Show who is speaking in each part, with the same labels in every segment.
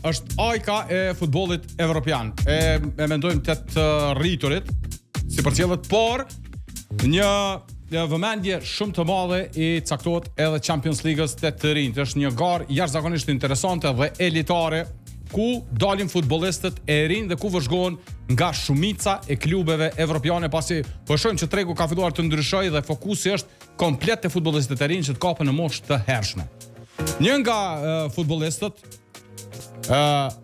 Speaker 1: është ajka e futbollit evropian. E mendojmë të rriturit si përcjellet, por një vëmendje shumë të madhe i caktohet edhe Champions League-s të rinjt. Është një garë jashtëzakonisht interesante dhe elitare, ku dalin futbollistët e rinj dhe ku vëzhgohen nga shumica e klubeve evropiane, pasi po shohim që tregu ka filluar të ndryshojë dhe fokusi është komplet te futbollistët e rinj që të kapën në moshë të hershme. Një nga futbollistët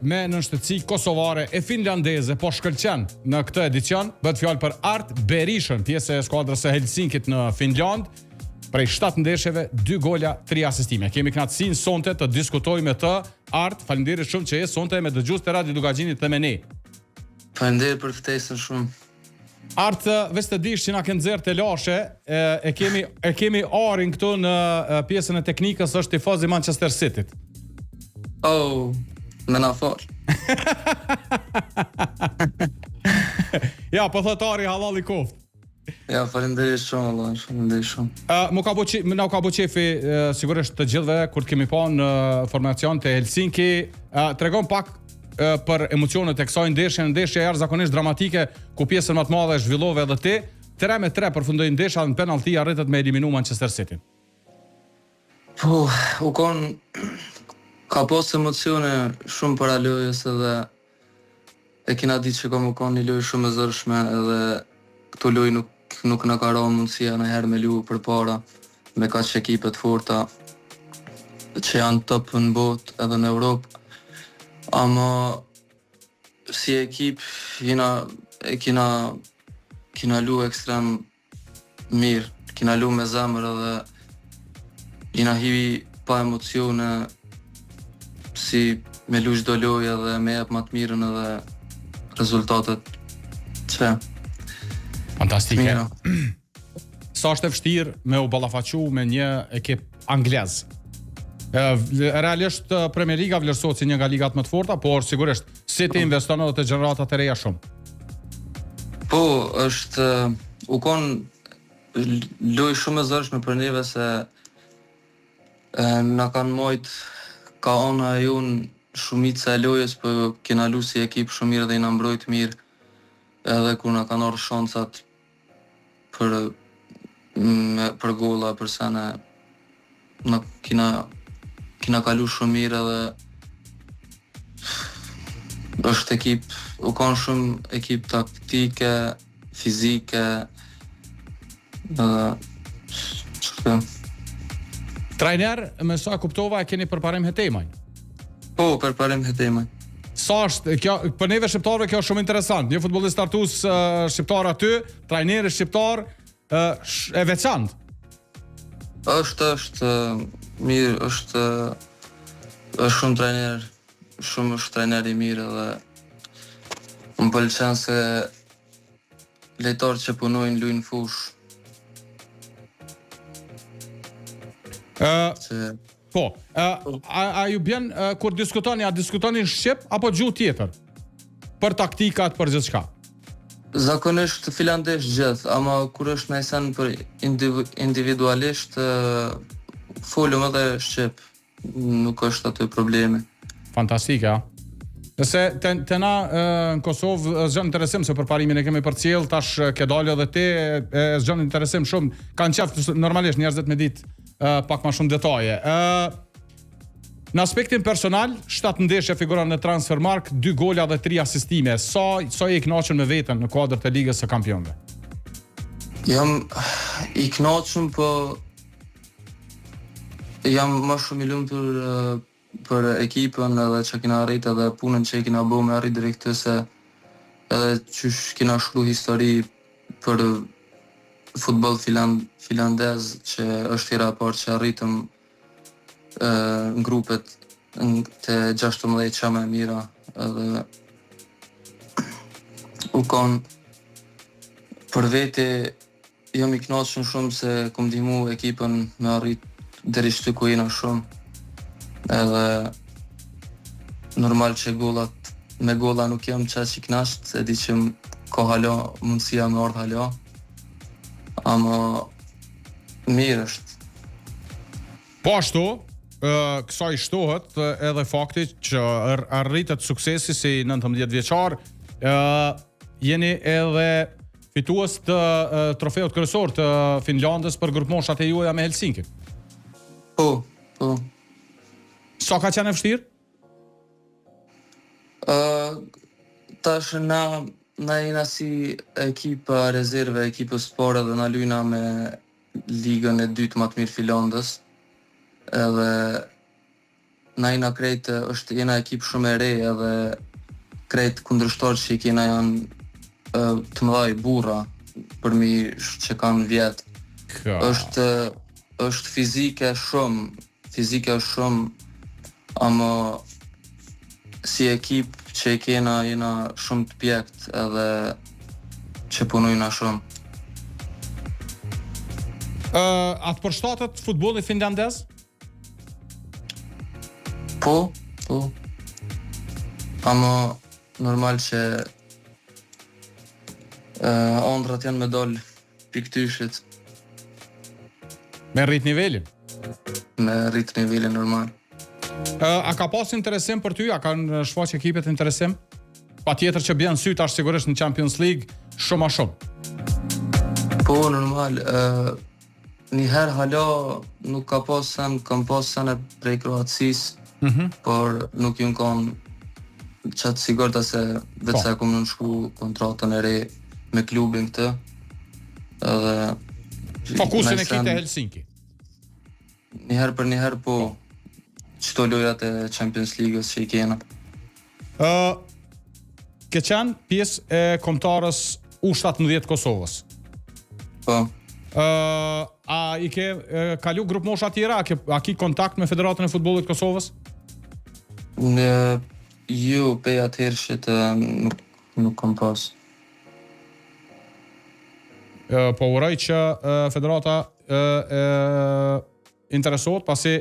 Speaker 1: me nënshtetësi kosovare e finlandeze po shkëlqen në këtë edicion, bëhet fjalë për Art Berishën, pjesë e skuadrës së Helsinkit në Finland. Prej 7 ndeshjeve, 2 gola, 3 asistime. Kemi kënaqësinë sonte të diskutojmë me të. Art, faleminderit shumë që je sonte me dëgjues të Radio Lugaxhinit dhe me ne.
Speaker 2: Faleminderit për ftesën shumë.
Speaker 1: Art, veç të dish që na ke nxjerrë te lashe, e kemi Arin këtu në pjesën e teknikës, është tifoz i Manchester Cityt.
Speaker 2: Oh, më na fal.
Speaker 1: Ja, po thot Ari halal i koft.
Speaker 2: Ja, faleminderit shumë, Allah, faleminderit shumë.
Speaker 1: Na ka bëu qefi sigurisht të gjithëve kur kemi pa në formacion të Helsinki. Tregon pak për emocionet e kësaj ndeshje jashtëzakonisht dramatike, ku pjesën më të madhe zhvillove edhe ti. 3-3 përfundoi ndeshja në penallti, arritet me eliminu Manchester City.
Speaker 2: Po, ka pas emocione shumë para lojës edhe e kena ditë që ka një lojë shumë e zërshme edhe këto lojë nuk na ka rënë mundësia ndonjëherë me luajë përpara me kaq ekipe të forta që janë top në botë edhe në Europë. Ama si ekip kena luajë ekstrem mirë, kena luajë me zemër edhe jena hivi pa emocione si me luajë çdo lojë edhe me jep më të mirën edhe rezultatet që
Speaker 1: fantastike. Sa është e vështirë me u ballafaqu me një ekip anglez. Realisht Premier Liga vlerësohet si një nga ligat më të forta, por sigurisht City investon edhe te gjeneratat e reja shumë.
Speaker 2: Po, është u kon lojë shumë e zërshme për neve se na kanë mojt ka ona e jonë shumica e lojës, për kena lu si ekip shumë mirë dhe i na mbrojt mirë edhe kur na kanë ardhur shancat për golla, për sene kena kalu shumë mirë edhe është ekip, u kanë shumë ekip taktike, fizike edhe çfarë.
Speaker 1: Trajner, me sa kuptova, e keni përparim hetemaj.
Speaker 2: Po, përparim hetemaj.
Speaker 1: Sa është kjo për neve shqiptarëve, kjo është shumë interesant. Një futbollist startues shqiptar aty, trajneri shqiptar e veçantë.
Speaker 2: Është mirë, është shumë trajner, është trajner i mirë edhe më pëlqen se lejtarë që punojnë luajnë fush.
Speaker 1: Po, a ju bjen kur diskutoni në shqip apo gjuhë tjetër? Për taktikat, për gjithçka?
Speaker 2: Zakonisht finlandesht gjithë, ama kur është në sen për individualisht folëm edhe shqip, nuk është aty problemi.
Speaker 1: Fantastike, a? Nëse të na në Kosovë zgjon interesim se përparimin e kemi përcjell, tash ke dalë edhe ti, zgjon interesim shumë, kanë qef normalisht njerëzit me ditë pak ma shumë detaje. Në aspektin personal, 7 ndeshje figuron në Transfermarkt, 2 gola dhe 3 asistime. Sa je i kënaqur me veten në kuadër të Ligës së Kampionëve?
Speaker 2: Jam i kënaqur, po jam më shumë i lumtur për ekipën edhe që kena arrit edhe punën që kena bëu me arrit deri këtu, se edhe qysh kena shkruar histori për futboll finlandez që është hera e parë që arritëm në grupet të 16 që më e mira edhe u kon për vete jam i kënaqur shumë se kom ndihmu ekipën me arrit deri këtu ku jena shumë edhe normal që me golla nuk jam qaq i kënaqur, se di që ka hala mundësia me ardh hala, ama mirë është.
Speaker 1: Po ashtu, kësaj shtohet edhe fakti që arritet suksesi si 19 vjeçar, jeni edhe fitues të trofeut kryesor të Finlandës për grupmoshat e juaja me Helsinki.
Speaker 2: Po.
Speaker 1: Sa ka qenë e vështirë?
Speaker 2: Tash na jena si ekipa rezerve, ekipës spore dhe na lyna me ligën e dytë më të mirë Finlandës. Edhe na jena krejt, jena ekip shumë e re edhe krejt kundërshtorë që i kena janë të mëdhaj burra për mi që kanë vjetë. Është fizike shumë, ama si ekip që i kena jena shumë të pjekt edhe që punojna shumë.
Speaker 1: Atë përshtatet futbolli finlandez?
Speaker 2: Po. Ama normal që ëndrat janë me dal piktyshit.
Speaker 1: Me rrit nivelin?
Speaker 2: Me rrit nivelin normal.
Speaker 1: A ka pas interesim për ty? A kanë shfaq ekipet interesim? Pa tjetër që bjen sy tash sigurisht në Champions League shumë a shumë.
Speaker 2: Po, normal. Njëherë hala nuk ka pas sen, kam pas sen e prej Kroacisë, por nuk ju kanë qatë sigurta se vetë se kom nënshku kontratën e re me klubin këtë. Edhe
Speaker 1: fokusin e kite Helsinki?
Speaker 2: Njëherë për njëherë, po, qëto lojrat e Champions League-ës që i kena.
Speaker 1: Ke qenë pjesë e kombëtarës U17 Kosovës?
Speaker 2: Po.
Speaker 1: A i ke kalu grupmosha tjera? A ki kontakt me Federatën e Futbollit Kosovës?
Speaker 2: Jo, pe atëherë që të nuk kom pas.
Speaker 1: Po uroj që Federata interesohet, pasi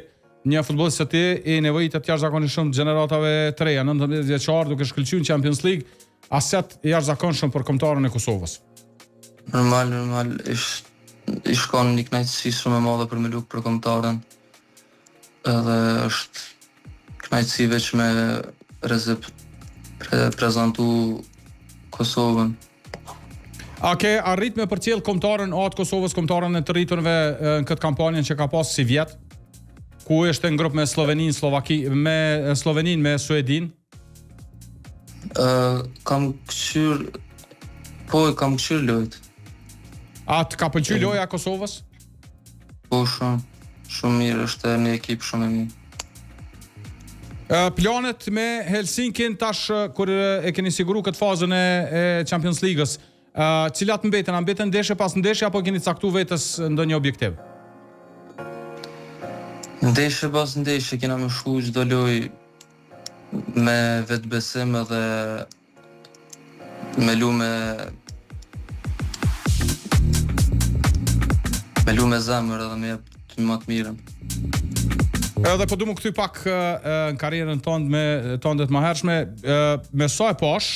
Speaker 1: një futbollist si ti i nevojitet jashtëzakonisht gjeneratave të reja, 19 vjeçar duke shkëlqyer në Champions League, aset jashtëzakonshëm për kombëtarën e Kosovës.
Speaker 2: Normal, i shkon një kënaqësi shumë e madhe për me luk për kombëtarën. Edhe është kënaqësi veç me prezentu Kosovën.
Speaker 1: A ke arrit me përcjell kombëtarën A të Kosovës, kombëtarën e të rriturve në këtë kampanjën që ka pas si vjet? Ku është në grup me Sloveninë, me Sloveninë, me Suedin?
Speaker 2: Kam këshyr lojt.
Speaker 1: A të ka pëlqyer loja e Kosovës?
Speaker 2: Po, shumë mirë, është një ekip shumë e mirë.
Speaker 1: Planet me Helsinkin tash kur e keni siguru këtë fazën e Champions League-ës, cilat mbeten? A mbeten ndeshje pas ndeshje apo keni caktuar vetes ndonjë objektiv?
Speaker 2: Ndeshje pas ndeshje kena më shku çdo lojë me vetbesim edhe me lume zemër edhe me jep të më të mirën.
Speaker 1: Edhe po du më këty pak në karrierën tënde të mëhershme, me sa e pash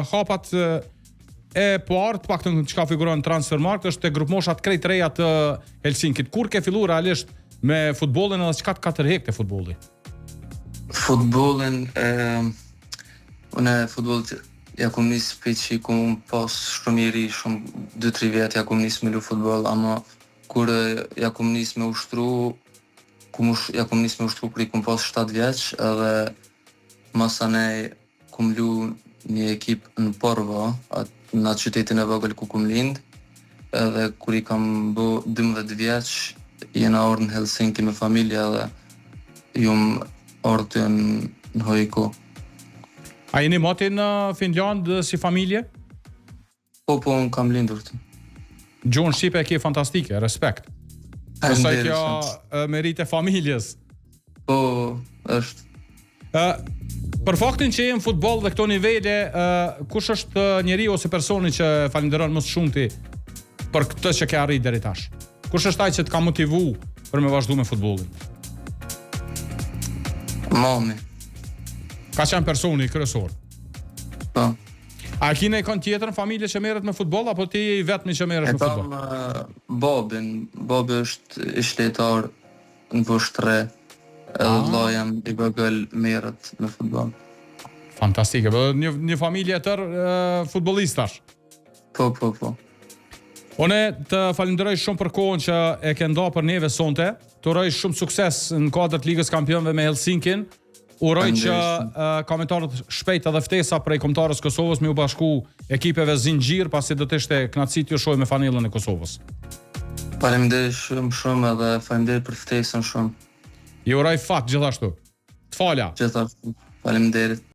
Speaker 1: hapat e parë, të paktën çka figuron në Transfermarkt, është te grupmoshat krejt reja të Helsinkit. Kur ke filluar realisht me futbollin edhe çka të ka tërheqë te futbolli?
Speaker 2: Futbollin, unë futbollit ja kom nis prej që kom pas shumë i ri, shumë 2-3 vjet ja kom nis me lu futboll, ama kur ja kom nis me ushtru, kur i kom pas 7 vjeç, edhe masanej kom lu një ekip në Porvo, në atë qytetin e vogël ku kom lind, edhe kur i kam bë 12 vjeç, jena orë në Helsinki me familja dhe jum orë të në Hojko.
Speaker 1: A jeni moti në Finland si familje?
Speaker 2: Po, unë kam lindur të.
Speaker 1: Gjuhën shqipe e ke fantastike, respekt. Përsa kjo merite familjes.
Speaker 2: Po, është.
Speaker 1: Për faktin që je në futboll dhe këto nivele, kush është njeri ose personi që falenderon më së shumti për këtë që ke arrit deri tash? Kush është ai që të ka motivu për me vazhdu me futbollin?
Speaker 2: Mami.
Speaker 1: Ka qenë personi kryesor?
Speaker 2: Po.
Speaker 1: A ki në ikon tjetër në familje që merret me futboll, apo ti i vetmi që merresh me futboll?
Speaker 2: Babin. Babi është ish lejtar në bosh 3. Edhe vlla jam i vogël merret me futboll.
Speaker 1: Fantastike, po një familje e tërë futbollistash.
Speaker 2: Po.
Speaker 1: Unë të falenderoj shumë për kohën që e ke nda për neve sonte. Të uroj shumë sukses në kuadër të Ligës Kampionëve me Helsinkin. Uroj që komentarët shpejt edhe ftesa prej kombëtarës Kosovës me u bashku ekipeve zinxhir, pasi do të ishte kënaqësi t'ju shohim me fanellën e Kosovës.
Speaker 2: Faleminderit shumë edhe faleminderit për ftesën shumë.
Speaker 1: Ju uroj fat gjithashtu. Të falja.
Speaker 2: Gjithashtu. Faleminderit.